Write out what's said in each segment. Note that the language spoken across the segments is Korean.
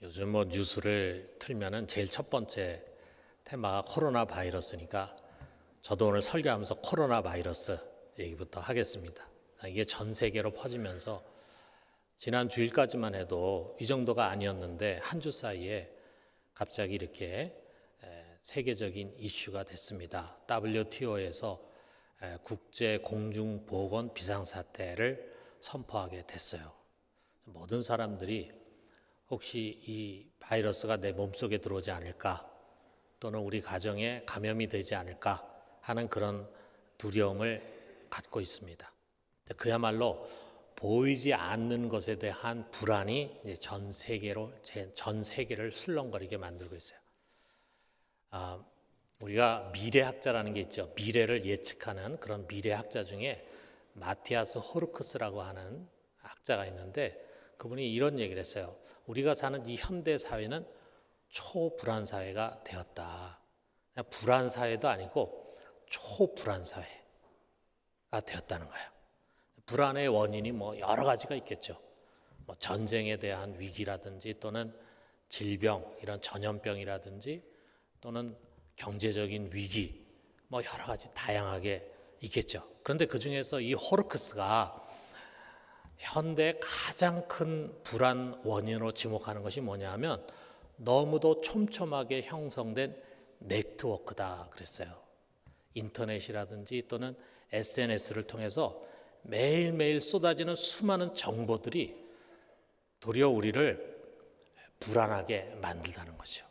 요즘 뉴스를 틀면은 제일 첫 번째 테마가 코로나 바이러스니까 저도 오늘 설교하면서 코로나 바이러스 얘기부터 하겠습니다. 이게 전 세계로 퍼지면서 지난 주일까지만 해도 이 정도가 아니었는데 한 주 사이에 갑자기 이렇게 세계적인 이슈가 됐습니다. WTO에서 국제 공중보건 비상사태를 선포하게 됐어요. 모든 사람들이 혹시 이 바이러스가 내 몸속에 들어오지 않을까 또는 우리 가정에 감염이 되지 않을까 하는 그런 두려움을 갖고 있습니다. 그야말로 보이지 않는 것에 대한 불안이 이제 전 세계를 술렁거리게 만들고 있어요. 우리가 미래학자라는 게 있죠. 미래를 예측하는 그런 미래학자 중에 마티아스 호르크스라고 하는 학자가 있는데 그분이 이런 얘기를 했어요. 우리가 사는 이 현대 사회는 초불안 사회가 되었다. 그냥 불안 사회도 아니고 초불안 사회가 되었다는 거예요. 불안의 원인이 여러 가지가 있겠죠. 전쟁에 대한 위기라든지 또는 질병, 이런 전염병이라든지 또는 경제적인 위기, 여러 가지 다양하게 있겠죠. 그런데 그 중에서 이 호르크스가 현대 가장 큰 불안 원인으로 지목하는 것이 뭐냐 하면 너무도 촘촘하게 형성된 네트워크다 그랬어요. 인터넷이라든지 또는 SNS를 통해서 매일매일 쏟아지는 수많은 정보들이 도리어 우리를 불안하게 만들다는 거죠.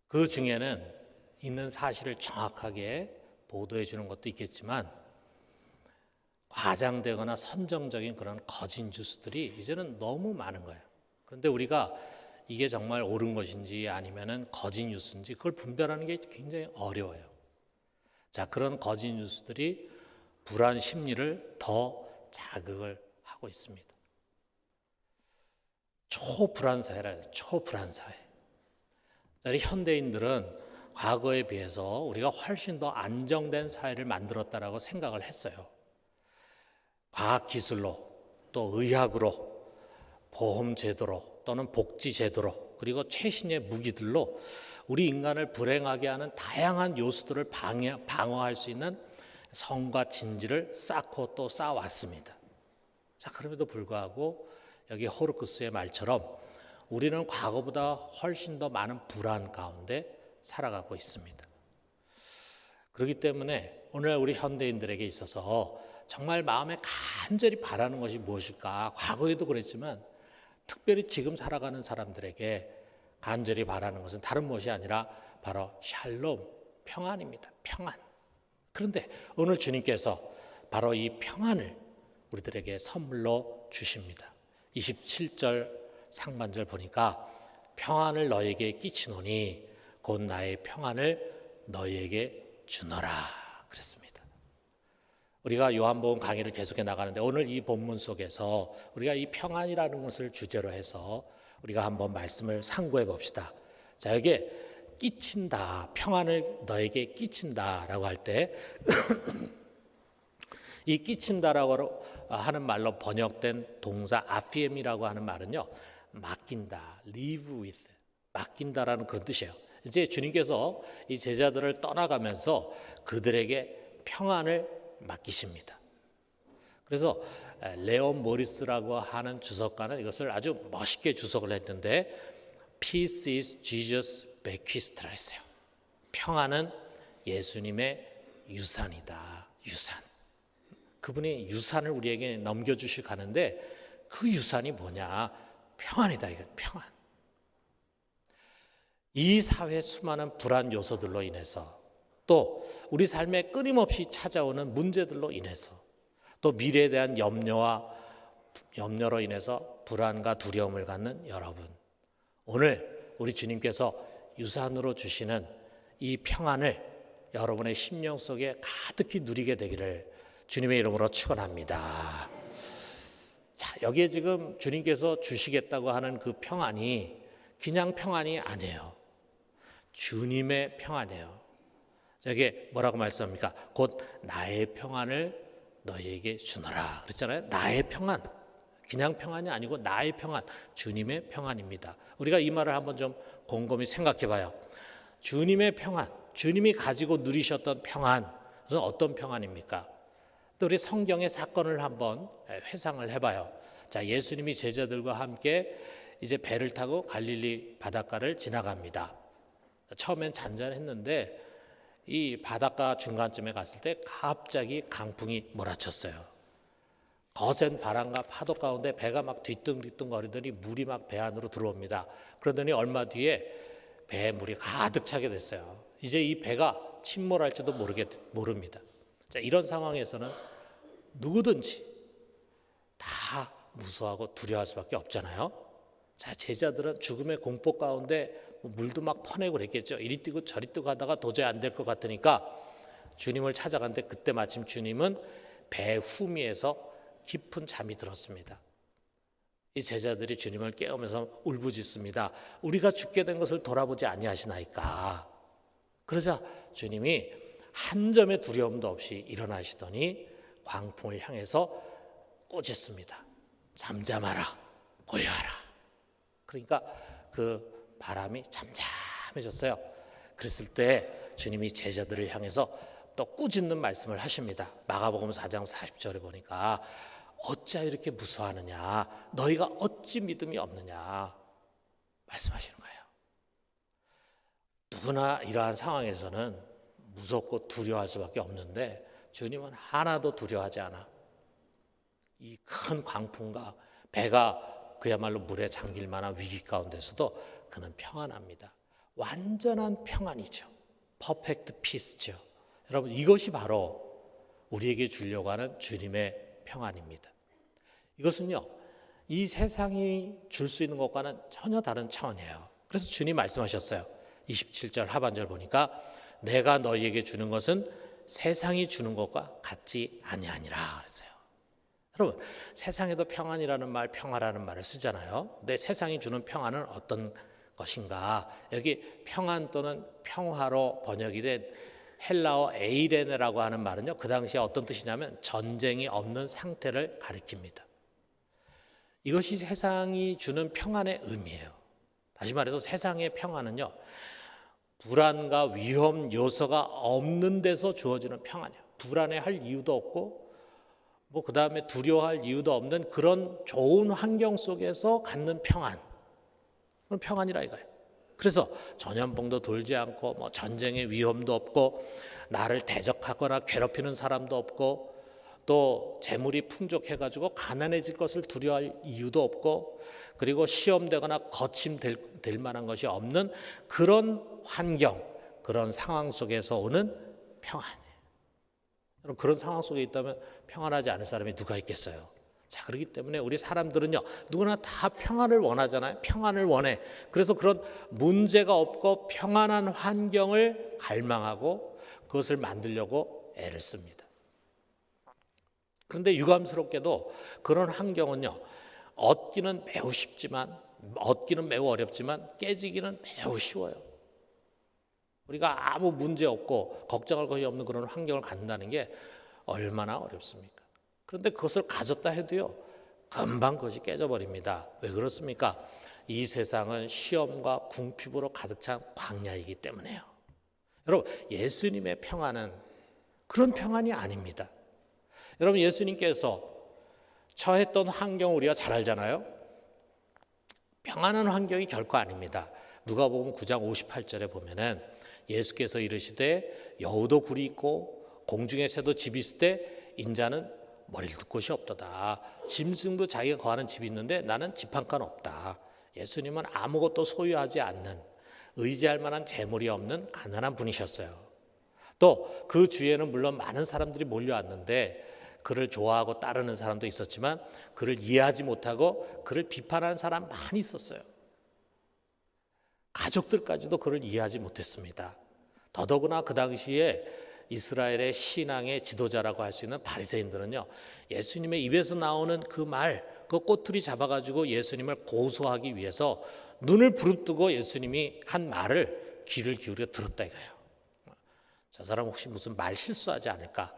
그 중에는 있는 사실을 정확하게 보도해 주는 것도 있겠지만 과장되거나 선정적인 그런 거짓 뉴스들이 이제는 너무 많은 거예요. 그런데 우리가 이게 정말 옳은 것인지 아니면은 거짓 뉴스인지 그걸 분별하는 게 굉장히 어려워요. 자, 그런 거짓 뉴스들이 불안 심리를 더 자극을 하고 있습니다. 초불안 사회라 해요. 초불안 사회. 우리 현대인들은 과거에 비해서 우리가 훨씬 더 안정된 사회를 만들었다라고 생각을 했어요. 과학기술로 또 의학으로 보험제도로 또는 복지제도로 그리고 최신의 무기들로 우리 인간을 불행하게 하는 다양한 요소들을 방어할 수 있는 성과 진지를 쌓고 또 쌓아왔습니다. 자, 그럼에도 불구하고 여기 호르크스의 말처럼 우리는 과거보다 훨씬 더 많은 불안 가운데 살아가고 있습니다. 그렇기 때문에 오늘 우리 현대인들에게 있어서 정말 마음에 간절히 바라는 것이 무엇일까? 과거에도 그랬지만 특별히 지금 살아가는 사람들에게 간절히 바라는 것은 다른 무엇이 아니라 바로 샬롬, 평안입니다. 평안. 그런데 오늘 주님께서 바로 이 평안을 우리들에게 선물로 주십니다. 27절 상반절 보니까 평안을 너에게 끼치노니 곧 나의 평안을 너에게 주노라 그랬습니다. 우리가 요한복음 강의를 계속해 나가는데 오늘 이 본문 속에서 우리가 이 평안이라는 것을 주제로 해서 우리가 한번 말씀을 상고해 봅시다. 자, 여기에 끼친다, 평안을 너에게 끼친다라고 할 때 이 끼친다라고 하는 말로 번역된 동사 아피엠이라고 하는 말은요, 맡긴다, live with, 맡긴다라는 그런 뜻이에요. 이제 주님께서 이 제자들을 떠나가면서 그들에게 평안을 맡기십니다. 그래서 레온 모리스라고 하는 주석가는 이것을 아주 멋있게 주석을 했는데 Peace is Jesus' bequest라 했어요. 평안은 예수님의 유산이다. 유산. 그분이 유산을 우리에게 넘겨주시고 가는데 그 유산이 뭐냐? 평안이다. 이거 평안. 이 사회 수많은 불안 요소들로 인해서 또 우리 삶에 끊임없이 찾아오는 문제들로 인해서 또 미래에 대한 염려로 인해서 불안과 두려움을 갖는 여러분, 오늘 우리 주님께서 유산으로 주시는 이 평안을 여러분의 심령 속에 가득히 누리게 되기를 주님의 이름으로 축원합니다. 자, 여기에 지금 주님께서 주시겠다고 하는 그 평안이 그냥 평안이 아니에요. 주님의 평안이에요. 여기 뭐라고 말씀합니까? 곧 나의 평안을 너희에게 주노라 그랬잖아요. 나의 평안. 그냥 평안이 아니고 나의 평안, 주님의 평안입니다. 우리가 이 말을 한번 좀 곰곰이 생각해 봐요. 주님의 평안, 주님이 가지고 누리셨던 평안, 그것은 어떤 평안입니까? 또 우리 성경의 사건을 한번 회상을 해봐요. 자, 예수님이 제자들과 함께 이제 배를 타고 갈릴리 바닷가를 지나갑니다. 처음엔 잔잔했는데 이 바닷가 중간쯤에 갔을 때 갑자기 강풍이 몰아쳤어요. 거센 바람과 파도 가운데 배가 막 뒤뚱뒤뚱 거리더니 물이 막 배 안으로 들어옵니다. 그러더니 얼마 뒤에 배에 물이 가득 차게 됐어요. 이제 이 배가 침몰할지도 모릅니다. 자, 이런 상황에서는 누구든지 다 무서워하고 두려워할 수밖에 없잖아요. 자, 제자들은 죽음의 공포 가운데 물도 막 퍼내고 그랬겠죠. 이리 뛰고 저리 뛰고 하다가 도저히 안 될 것 같으니까 주님을 찾아갔는데 그때 마침 주님은 배 후미에서 깊은 잠이 들었습니다. 이 제자들이 주님을 깨우면서 울부짖습니다. 우리가 죽게 된 것을 돌아보지 아니하시나이까. 그러자 주님이 한 점의 두려움도 없이 일어나시더니 광풍을 향해서 꾸짖습니다. 잠잠하라, 고요하라. 그러니까 그 바람이 잠잠해졌어요. 그랬을 때 주님이 제자들을 향해서 또 꾸짖는 말씀을 하십니다. 마가복음 4장 40절에 보니까 어찌 이렇게 무서워하느냐, 너희가 어찌 믿음이 없느냐 말씀하시는 거예요. 누구나 이러한 상황에서는 무섭고 두려워할 수밖에 없는데 주님은 하나도 두려워하지 않아. 이 큰 광풍과 배가 그야말로 물에 잠길 만한 위기 가운데서도 그는 평안합니다. 완전한 평안이죠. 퍼펙트 피스죠. 여러분, 이것이 바로 우리에게 주려고 하는 주님의 평안입니다. 이것은요, 이 세상이 줄 수 있는 것과는 전혀 다른 차원이에요. 그래서 주님 말씀하셨어요. 27절 하반절 보니까 내가 너희에게 주는 것은 세상이 주는 것과 같지 아니하니라 그랬어요. 여러분, 세상에도 평안이라는 말, 평화라는 말을 쓰잖아요. 근데 세상이 주는 평안은 어떤 것인가? 여기 평안 또는 평화로 번역이 된 헬라어 에이레네라고 하는 말은요, 그 당시에 어떤 뜻이냐면 전쟁이 없는 상태를 가리킵니다. 이것이 세상이 주는 평안의 의미예요. 다시 말해서 세상의 평안은요, 불안과 위험 요소가 없는 데서 주어지는 평안이에요. 불안해할 이유도 없고 그 다음에 두려워할 이유도 없는 그런 좋은 환경 속에서 갖는 평안, 그건 평안이라 이거예요. 그래서 전염병도 돌지 않고 전쟁의 위험도 없고 나를 대적하거나 괴롭히는 사람도 없고 또 재물이 풍족해가지고 가난해질 것을 두려워할 이유도 없고 그리고 시험되거나 거침될 만한 것이 없는 그런 환경, 그런 상황 속에서 오는 평안이에요. 그런 상황 속에 있다면 평안하지 않을 사람이 누가 있겠어요? 자, 그렇기 때문에 우리 사람들은요, 누구나 다 평안을 원하잖아요. 평안을 원해. 그래서 그런 문제가 없고 평안한 환경을 갈망하고 그것을 만들려고 애를 씁니다. 그런데 유감스럽게도 그런 환경은요, 얻기는 매우 쉽지만, 얻기는 매우 어렵지만 깨지기는 매우 쉬워요. 우리가 아무 문제 없고 걱정할 것이 없는 그런 환경을 갖는다는 게 얼마나 어렵습니까? 그런데 그것을 가졌다 해도요, 금방 그것이 깨져버립니다. 왜 그렇습니까? 이 세상은 시험과 궁핍으로 가득 찬 광야이기 때문에요. 여러분, 예수님의 평안은 그런 평안이 아닙니다. 여러분, 예수님께서 처했던 환경을 우리가 잘 알잖아요. 평안한 환경이 결코 아닙니다. 누가복음 9장 58절에 보면은 예수께서 이르시되 여우도 굴이 있고 공중의 새도 집이 있을 때 인자는 머리를 둘 곳이 없도다. 짐승도 자기가 거하는 집이 있는데 나는 집 한 칸 없다. 예수님은 아무것도 소유하지 않는, 의지할 만한 재물이 없는 가난한 분이셨어요. 또 그 주위에는 물론 많은 사람들이 몰려왔는데 그를 좋아하고 따르는 사람도 있었지만 그를 이해하지 못하고 그를 비판하는 사람 많이 있었어요. 가족들까지도 그를 이해하지 못했습니다. 더더구나 그 당시에 이스라엘의 신앙의 지도자라고 할 수 있는 바리새인들은요, 예수님의 입에서 나오는 그 말, 그 꼬투리 잡아가지고 예수님을 고소하기 위해서 눈을 부릅뜨고 예수님이 한 말을 귀를 기울여 들었다 이거예요. 저 사람 혹시 무슨 말 실수하지 않을까?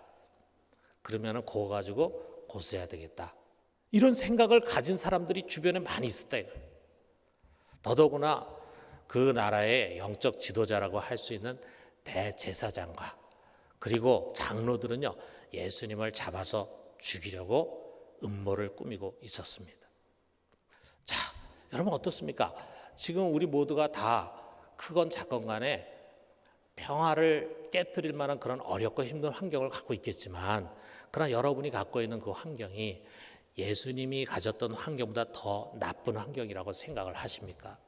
그러면은 그거 가지고 고소해야 되겠다. 이런 생각을 가진 사람들이 주변에 많이 있었다 이거예요. 더더구나 그 나라의 영적 지도자라고 할 수 있는 대제사장과 그리고 장로들은요, 예수님을 잡아서 죽이려고 음모를 꾸미고 있었습니다. 자, 여러분 어떻습니까? 지금 우리 모두가 다 크건 작건 간에 평화를 깨뜨릴 만한 그런 어렵고 힘든 환경을 갖고 있겠지만, 그러나 여러분이 갖고 있는 그 환경이 예수님이 가졌던 환경보다 더 나쁜 환경이라고 생각을 하십니까?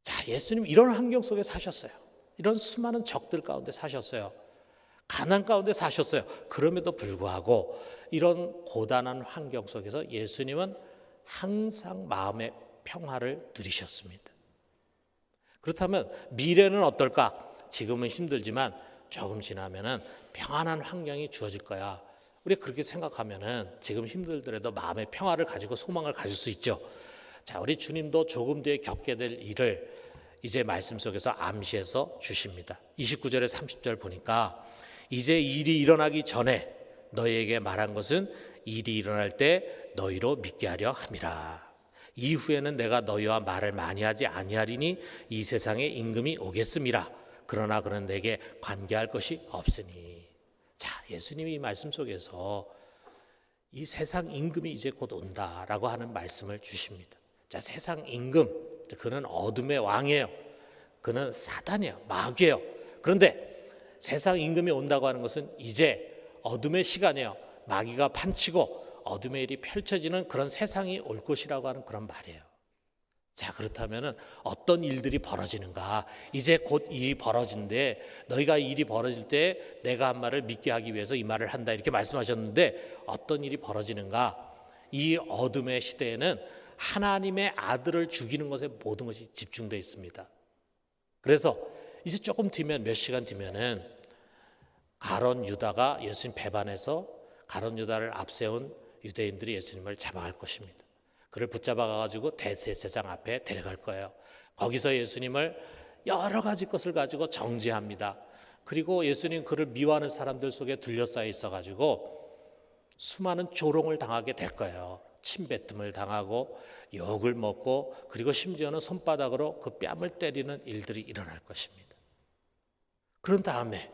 자, 예수님 이런 환경 속에 사셨어요. 이런 수많은 적들 가운데 사셨어요. 가난 가운데 사셨어요. 그럼에도 불구하고 이런 고단한 환경 속에서 예수님은 항상 마음의 평화를 누리셨습니다. 그렇다면 미래는 어떨까? 지금은 힘들지만 조금 지나면은 평안한 환경이 주어질 거야. 우리 그렇게 생각하면은 지금 힘들더라도 마음의 평화를 가지고 소망을 가질 수 있죠. 자, 우리 주님도 조금 뒤에 겪게 될 일을 이제 말씀 속에서 암시해서 주십니다. 29절에 30절 보니까 이제 일이 일어나기 전에 너희에게 말한 것은 일이 일어날 때 너희로 믿게 하려 함이라. 이후에는 내가 너희와 말을 많이 하지 아니하리니 이 세상에 임금이 오겠음이라. 그러나 그는 내게 관계할 것이 없으니. 자, 예수님이 이 말씀 속에서 이 세상 임금이 이제 곧 온다라고 하는 말씀을 주십니다. 자, 세상 임금, 그는 어둠의 왕이에요. 그는 사단이에요. 마귀예요. 그런데 세상 임금이 온다고 하는 것은 이제 어둠의 시간이에요. 마귀가 판치고 어둠의 일이 펼쳐지는 그런 세상이 올 것이라고 하는 그런 말이에요. 자, 그렇다면 어떤 일들이 벌어지는가? 이제 곧 일이 벌어진대. 너희가 일이 벌어질 때 내가 한 말을 믿게 하기 위해서 이 말을 한다 이렇게 말씀하셨는데, 어떤 일이 벌어지는가? 이 어둠의 시대에는 하나님의 아들을 죽이는 것에 모든 것이 집중되어 있습니다. 그래서 이제 조금 뒤면, 몇 시간 뒤면은 가룟 유다가 예수님 배반해서 가룟 유다를 앞세운 유대인들이 예수님을 잡아갈 것입니다. 그를 붙잡아 가지고 대제사장 앞에 데려갈 거예요. 거기서 예수님을 여러 가지 것을 가지고 정죄합니다. 그리고 예수님 그를 미워하는 사람들 속에 둘러싸여 있어 가지고 수많은 조롱을 당하게 될 거예요. 침뱉음을 당하고 욕을 먹고, 그리고 심지어는 손바닥으로 그 뺨을 때리는 일들이 일어날 것입니다. 그런 다음에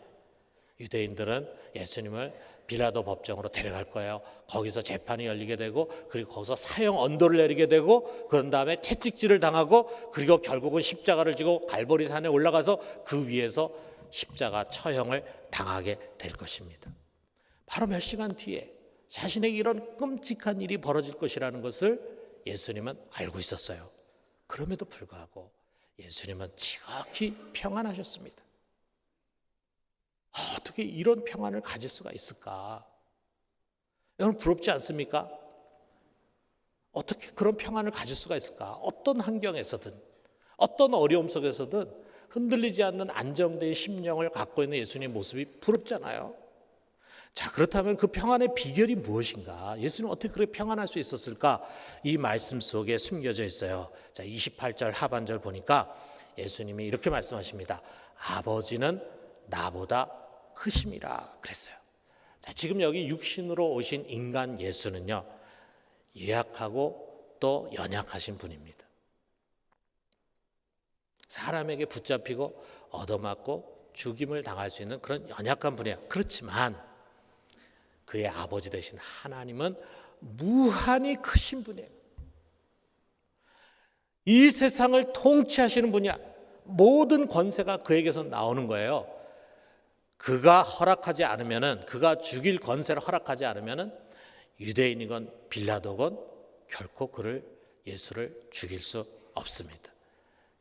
유대인들은 예수님을 빌라도 법정으로 데려갈 거예요. 거기서 재판이 열리게 되고, 그리고 거기서 사형 언도를 내리게 되고, 그런 다음에 채찍질을 당하고, 그리고 결국은 십자가를 지고 갈보리산에 올라가서 그 위에서 십자가 처형을 당하게 될 것입니다. 바로 몇 시간 뒤에 자신에게 이런 끔찍한 일이 벌어질 것이라는 것을 예수님은 알고 있었어요. 그럼에도 불구하고 예수님은 지극히 평안하셨습니다. 어떻게 이런 평안을 가질 수가 있을까? 여러분 부럽지 않습니까? 어떻게 그런 평안을 가질 수가 있을까? 어떤 환경에서든, 어떤 어려움 속에서든 흔들리지 않는 안정된 심령을 갖고 있는 예수님의 모습이 부럽잖아요. 자, 그렇다면 그 평안의 비결이 무엇인가? 예수님은 어떻게 그렇게 평안할 수 있었을까? 이 말씀 속에 숨겨져 있어요. 자, 28절 하반절 보니까 예수님이 이렇게 말씀하십니다. 아버지는 나보다 크심이라 그랬어요. 자, 지금 여기 육신으로 오신 인간 예수는요, 유약하고 또 연약하신 분입니다. 사람에게 붙잡히고 얻어맞고 죽임을 당할 수 있는 그런 연약한 분이에요. 그렇지만 그의 아버지 되신 하나님은 무한히 크신 분이에요. 이 세상을 통치하시는 분이야. 모든 권세가 그에게서 나오는 거예요. 그가 허락하지 않으면은, 그가 죽일 권세를 허락하지 않으면은 유대인이건 빌라도건 결코 예수를 죽일 수 없습니다.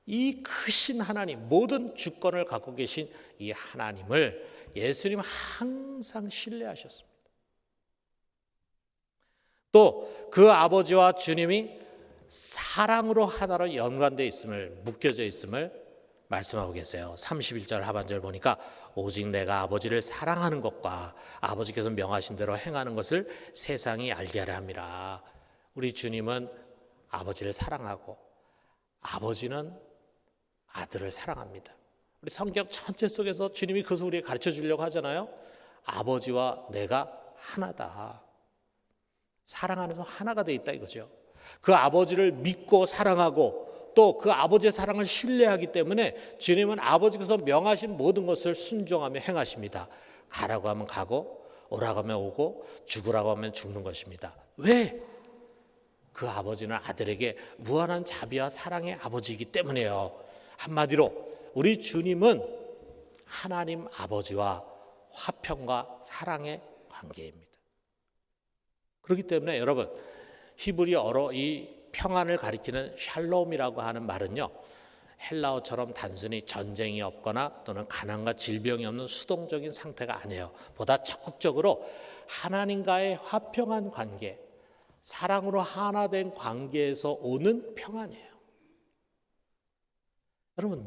이 크신 하나님, 모든 주권을 갖고 계신 이 하나님을 예수님 항상 신뢰하셨습니다. 또 그 아버지와 주님이 사랑으로 하나로 연관되어 있음을, 묶여져 있음을 말씀하고 계세요. 31절 하반절 보니까 오직 내가 아버지를 사랑하는 것과 아버지께서 명하신 대로 행하는 것을 세상이 알게 하려 함이라. 우리 주님은 아버지를 사랑하고 아버지는 아들을 사랑합니다. 우리 성경 전체 속에서 주님이 그것을 우리에게 가르쳐 주려고 하잖아요. 아버지와 내가 하나다. 사랑 안에서 하나가 돼 있다 이거죠. 그 아버지를 믿고 사랑하고 또 그 아버지의 사랑을 신뢰하기 때문에 주님은 아버지께서 명하신 모든 것을 순종하며 행하십니다. 가라고 하면 가고 오라고 하면 오고 죽으라고 하면 죽는 것입니다. 왜? 그 아버지는 아들에게 무한한 자비와 사랑의 아버지이기 때문에요. 한마디로 우리 주님은 하나님 아버지와 화평과 사랑의 관계입니다. 그렇기 때문에 여러분, 히브리어로 이 평안을 가리키는 샬롬이라고 하는 말은요, 헬라어처럼 단순히 전쟁이 없거나 또는 가난과 질병이 없는 수동적인 상태가 아니에요. 보다 적극적으로 하나님과의 화평한 관계, 사랑으로 하나 된 관계에서 오는 평안이에요. 여러분,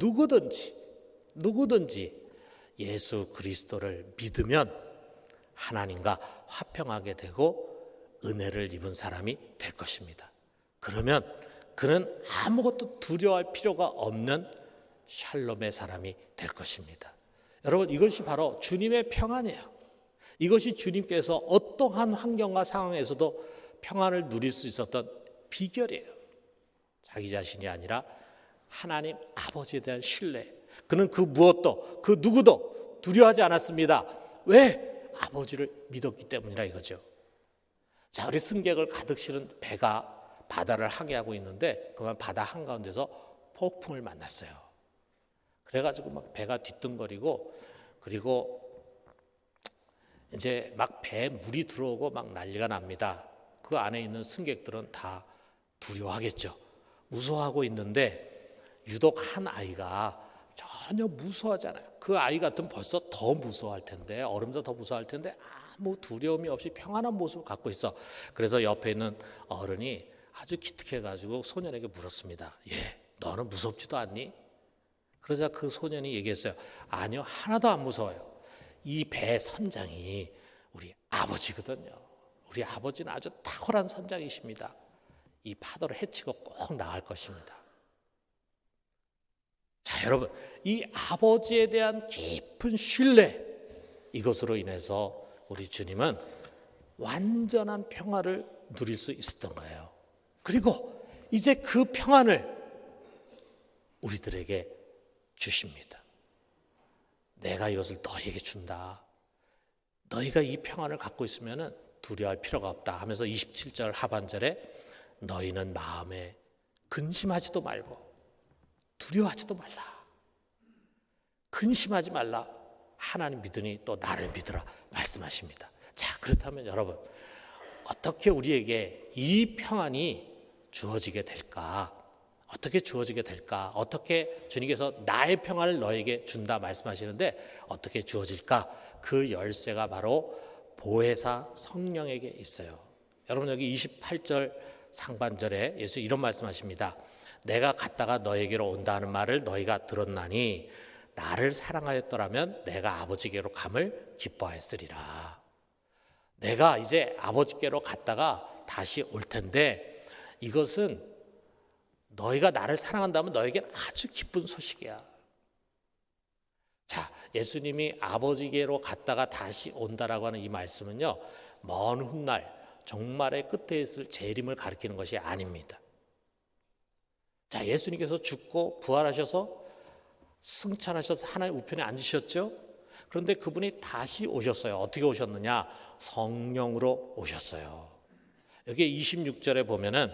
누구든지 예수 그리스도를 믿으면 하나님과 화평하게 되고 은혜를 입은 사람이 될 것입니다. 그러면 그는 아무것도 두려워할 필요가 없는 샬롬의 사람이 될 것입니다. 여러분, 이것이 바로 주님의 평안이에요. 이것이 주님께서 어떠한 환경과 상황에서도 평안을 누릴 수 있었던 비결이에요. 자기 자신이 아니라 하나님 아버지에 대한 신뢰. 그는 그 무엇도 그 누구도 두려워하지 않았습니다. 왜? 아버지를 믿었기 때문이라 이거죠. 자, 우리 승객을 가득 실은 배가 바다를 항해하고 있는데 그만 바다 한가운데서 폭풍을 만났어요. 그래가지고 막 배가 뒤뚱거리고 그리고 이제 막 배에 물이 들어오고 막 난리가 납니다. 그 안에 있는 승객들은 다 두려워하겠죠. 무서워하고 있는데 유독 한 아이가 전혀 무서워하잖아요. 그 아이 같으면 벌써 더 무서워할 텐데, 어른보다 더 무서워할 텐데 아무 두려움이 없이 평안한 모습을 갖고 있어. 그래서 옆에 있는 어른이 아주 기특해가지고 소년에게 물었습니다. 너는 무섭지도 않니? 그러자 그 소년이 얘기했어요. 아니요, 하나도 안 무서워요. 이 배 선장이 우리 아버지거든요. 우리 아버지는 아주 탁월한 선장이십니다. 이 파도를 헤치고 꼭 나갈 것입니다. 자, 여러분, 이 아버지에 대한 깊은 신뢰, 이것으로 인해서 우리 주님은 완전한 평화를 누릴 수 있었던 거예요. 그리고 이제 그 평안을 우리들에게 주십니다. 내가 이것을 너희에게 준다. 너희가 이 평안을 갖고 있으면 두려워할 필요가 없다 하면서 27절 하반절에 너희는 마음에 근심하지도 말고 두려워하지도 말라. 근심하지 말라. 하나님 믿으니 또 나를 믿으라 말씀하십니다. 자, 그렇다면 여러분, 어떻게 우리에게 이 평안이 주어지게 될까? 어떻게 주어지게 될까? 어떻게 주님께서 나의 평안을 너에게 준다 말씀하시는데 어떻게 주어질까? 그 열쇠가 바로 보혜사 성령에게 있어요. 여러분, 여기 28절 상반절에 예수 이런 말씀하십니다. 내가 갔다가 너에게로 온다는 말을 너희가 들었나니 나를 사랑하였더라면 내가 아버지께로 감을 기뻐하였으리라. 내가 이제 아버지께로 갔다가 다시 올 텐데 이것은 너희가 나를 사랑한다면 너에게는 아주 기쁜 소식이야. 자, 예수님이 아버지께로 갔다가 다시 온다라고 하는 이 말씀은요, 먼 훗날 종말의 끝에 있을 재림을 가리키는 것이 아닙니다. 자, 예수님께서 죽고 부활하셔서 승천하셔서 하나님 우편에 앉으셨죠. 그런데 그분이 다시 오셨어요. 어떻게 오셨느냐? 성령으로 오셨어요. 여기 26절에 보면은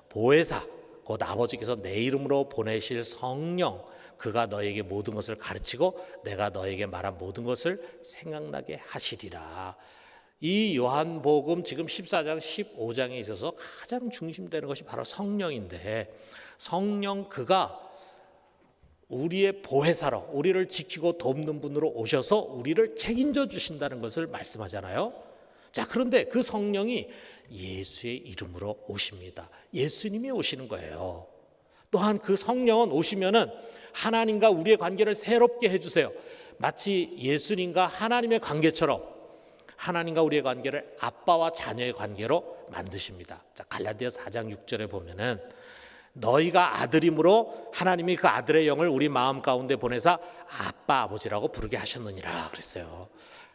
보혜사, 곧 아버지께서 내 이름으로 보내실 성령, 그가 너에게 모든 것을 가르치고 내가 너에게 말한 모든 것을 생각나게 하시리라. 이 요한복음 지금 14장 15장에 있어서 가장 중심되는 것이 바로 성령인데, 성령 그가 우리의 보혜사로 우리를 지키고 돕는 분으로 오셔서 우리를 책임져 주신다는 것을 말씀하잖아요. 자, 그런데 그 성령이 예수의 이름으로 오십니다. 예수님이 오시는 거예요. 또한 그 성령은 오시면은 하나님과 우리의 관계를 새롭게 해주세요. 마치 예수님과 하나님의 관계처럼 하나님과 우리의 관계를 아빠와 자녀의 관계로 만드십니다. 자, 갈라디아서 4장 6절에 보면은 너희가 아들이므로 하나님이 그 아들의 영을 우리 마음 가운데 보내사 아빠 아버지라고 부르게 하셨느니라 그랬어요.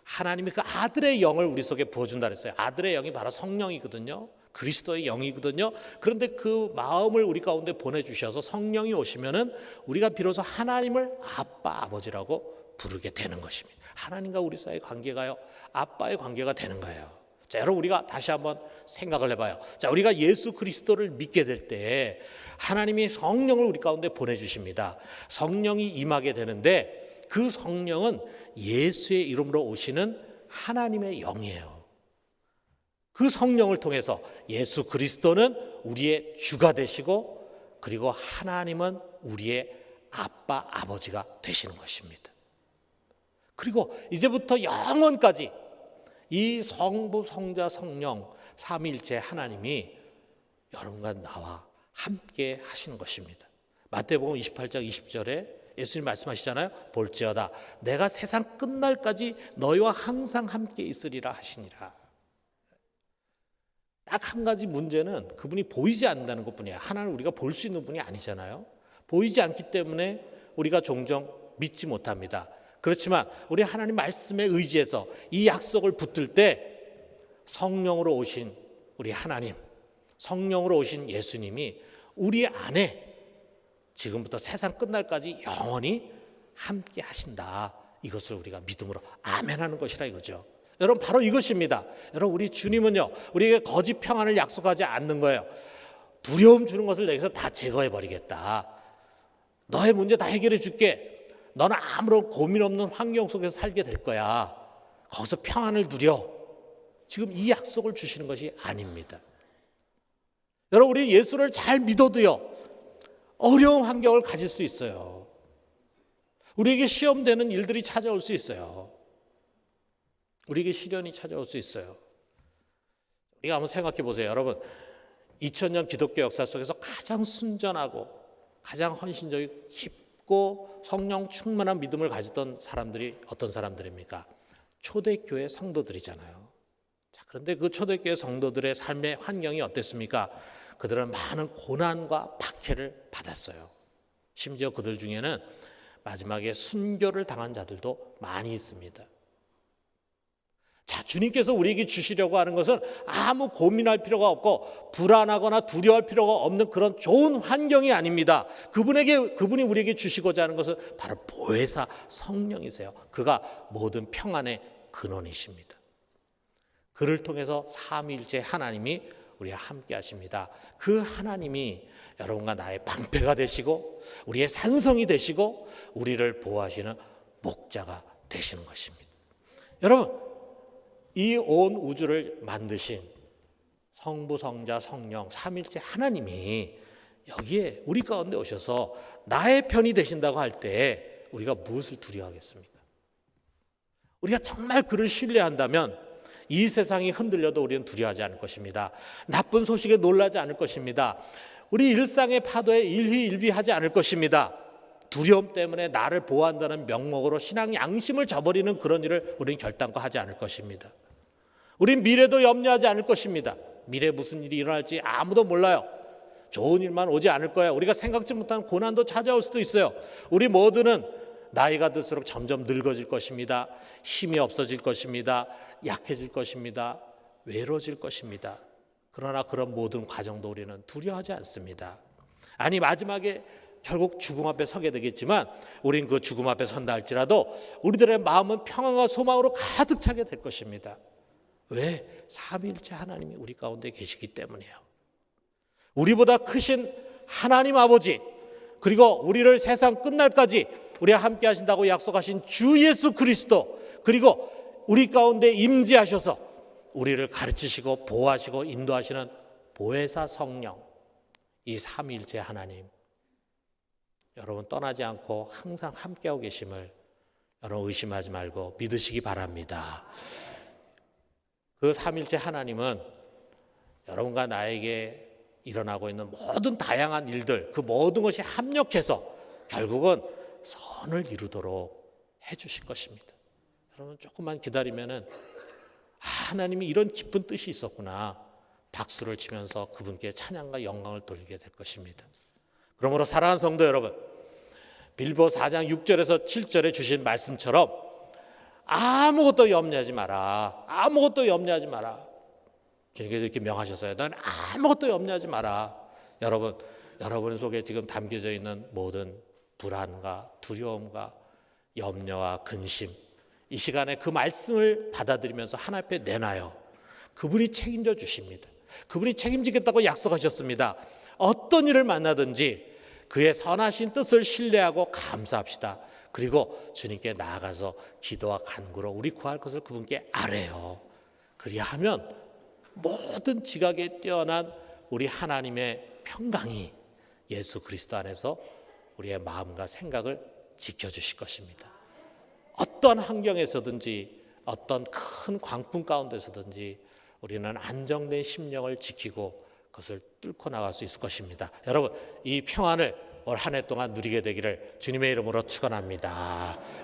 하나님이 그 아들의 영을 우리 속에 부어준다 그랬어요. 아들의 영이 바로 성령이거든요. 그리스도의 영이거든요. 그런데 그 마음을 우리 가운데 보내주셔서 성령이 오시면은 우리가 비로소 하나님을 아빠, 아버지라고 부르게 되는 것입니다. 하나님과 우리 사이의 관계가요, 아빠의 관계가 되는 거예요. 자, 여러분, 우리가 다시 한번 생각을 해봐요. 자, 우리가 예수 그리스도를 믿게 될 때 하나님이 성령을 우리 가운데 보내주십니다. 성령이 임하게 되는데 그 성령은 예수의 이름으로 오시는 하나님의 영이에요. 그 성령을 통해서 예수 그리스도는 우리의 주가 되시고, 그리고 하나님은 우리의 아빠, 아버지가 되시는 것입니다. 그리고 이제부터 영원까지 이 성부, 성자, 성령 삼위일체 하나님이 여러분과 나와 함께 하시는 것입니다. 마태복음 28장 20절에 예수님 말씀하시잖아요. 볼지어다 내가 세상 끝날까지 너희와 항상 함께 있으리라 하시니라. 딱 한 가지 문제는 그분이 보이지 않는다는 것뿐이야. 하나님을 우리가 볼 수 있는 분이 아니잖아요. 보이지 않기 때문에 우리가 종종 믿지 못합니다. 그렇지만 우리 하나님 말씀에 의지해서 이 약속을 붙들 때 성령으로 오신 우리 하나님, 성령으로 오신 예수님이 우리 안에 지금부터 세상 끝날까지 영원히 함께 하신다. 이것을 우리가 믿음으로 아멘하는 것이라 이거죠. 여러분, 바로 이것입니다. 여러분, 우리 주님은요, 우리에게 거짓 평안을 약속하지 않는 거예요. 두려움 주는 것을 내게서 다 제거해 버리겠다. 너의 문제 다 해결해 줄게. 너는 아무런 고민 없는 환경 속에서 살게 될 거야. 거기서 평안을 누려. 지금 이 약속을 주시는 것이 아닙니다. 여러분, 우리 예수를 잘 믿어도요, 어려운 환경을 가질 수 있어요. 우리에게 시험되는 일들이 찾아올 수 있어요. 우리에게 시련이 찾아올 수 있어요. 우리가 한번 생각해 보세요. 여러분, 2000년 기독교 역사 속에서 가장 순전하고 가장 헌신적이고 깊고 성령 충만한 믿음을 가졌던 사람들이 어떤 사람들입니까? 초대교회 성도들이잖아요. 자, 그런데 그 초대교회 성도들의 삶의 환경이 어땠습니까? 그들은 많은 고난과 박해를 받았어요. 심지어 그들 중에는 마지막에 순교를 당한 자들도 많이 있습니다. 자, 주님께서 우리에게 주시려고 하는 것은 아무 고민할 필요가 없고 불안하거나 두려워할 필요가 없는 그런 좋은 환경이 아닙니다. 그분이 우리에게 주시고자 하는 것은 바로 보혜사 성령이세요. 그가 모든 평안의 근원이십니다. 그를 통해서 삼위일체 하나님이 우리와 함께 하십니다. 그 하나님이 여러분과 나의 방패가 되시고 우리의 산성이 되시고 우리를 보호하시는 목자가 되시는 것입니다. 여러분, 이 온 우주를 만드신 성부, 성자, 성령 삼위일체 하나님이 여기에 우리 가운데 오셔서 나의 편이 되신다고 할 때 우리가 무엇을 두려워하겠습니까? 우리가 정말 그를 신뢰한다면 이 세상이 흔들려도 우리는 두려워하지 않을 것입니다. 나쁜 소식에 놀라지 않을 것입니다. 우리 일상의 파도에 일희일비하지 않을 것입니다. 두려움 때문에 나를 보호한다는 명목으로 신앙 양심을 저버리는 그런 일을 우리는 결단코 하지 않을 것입니다. 우린 미래도 염려하지 않을 것입니다. 미래에 무슨 일이 일어날지 아무도 몰라요. 좋은 일만 오지 않을 거예요. 우리가 생각지 못한 고난도 찾아올 수도 있어요. 우리 모두는 나이가 들수록 점점 늙어질 것입니다. 힘이 없어질 것입니다. 약해질 것입니다. 외로워질 것입니다. 그러나 그런 모든 과정도 우리는 두려워하지 않습니다. 아니, 마지막에 결국 죽음 앞에 서게 되겠지만 우린 그 죽음 앞에 선다 할지라도 우리들의 마음은 평안과 소망으로 가득 차게 될 것입니다. 왜? 삼위일체 하나님이 우리 가운데 계시기 때문이에요. 우리보다 크신 하나님 아버지, 그리고 우리를 세상 끝날까지 우리와 함께 하신다고 약속하신 주 예수 그리스도, 그리고 우리 가운데 임재하셔서 우리를 가르치시고 보호하시고 인도하시는 보혜사 성령, 이 삼위일체 하나님, 여러분 떠나지 않고 항상 함께하고 계심을 여러분 의심하지 말고 믿으시기 바랍니다. 그 삼위일체 하나님은 여러분과 나에게 일어나고 있는 모든 다양한 일들, 그 모든 것이 합력해서 결국은 선을 이루도록 해주실 것입니다. 여러분 조금만 기다리면은 하나님이 이런 깊은 뜻이 있었구나, 박수를 치면서 그분께 찬양과 영광을 돌리게 될 것입니다. 그러므로 사랑하는 성도 여러분, 빌보 4장 6절에서 7절에 주신 말씀처럼 아무것도 염려하지 마라. 아무것도 염려하지 마라. 주님께서 이렇게 명하셨어요. 넌 아무것도 염려하지 마라. 여러분 속에 지금 담겨져 있는 모든 불안과 두려움과 염려와 근심, 이 시간에 그 말씀을 받아들이면서 하나님 앞에 내놔요. 그분이 책임져 주십니다. 그분이 책임지겠다고 약속하셨습니다. 어떤 일을 만나든지 그의 선하신 뜻을 신뢰하고 감사합시다. 그리고 주님께 나아가서 기도와 간구로 우리 구할 것을 그분께 아뢰요. 그리하면 모든 지각에 뛰어난 우리 하나님의 평강이 예수 그리스도 안에서 우리의 마음과 생각을 지켜주실 것입니다. 어떤 환경에서든지 어떤 큰 광풍 가운데서든지 우리는 안정된 심령을 지키고 그것을 뚫고 나갈 수 있을 것입니다. 여러분, 이 평안을 올 한 해 동안 누리게 되기를 주님의 이름으로 축원합니다.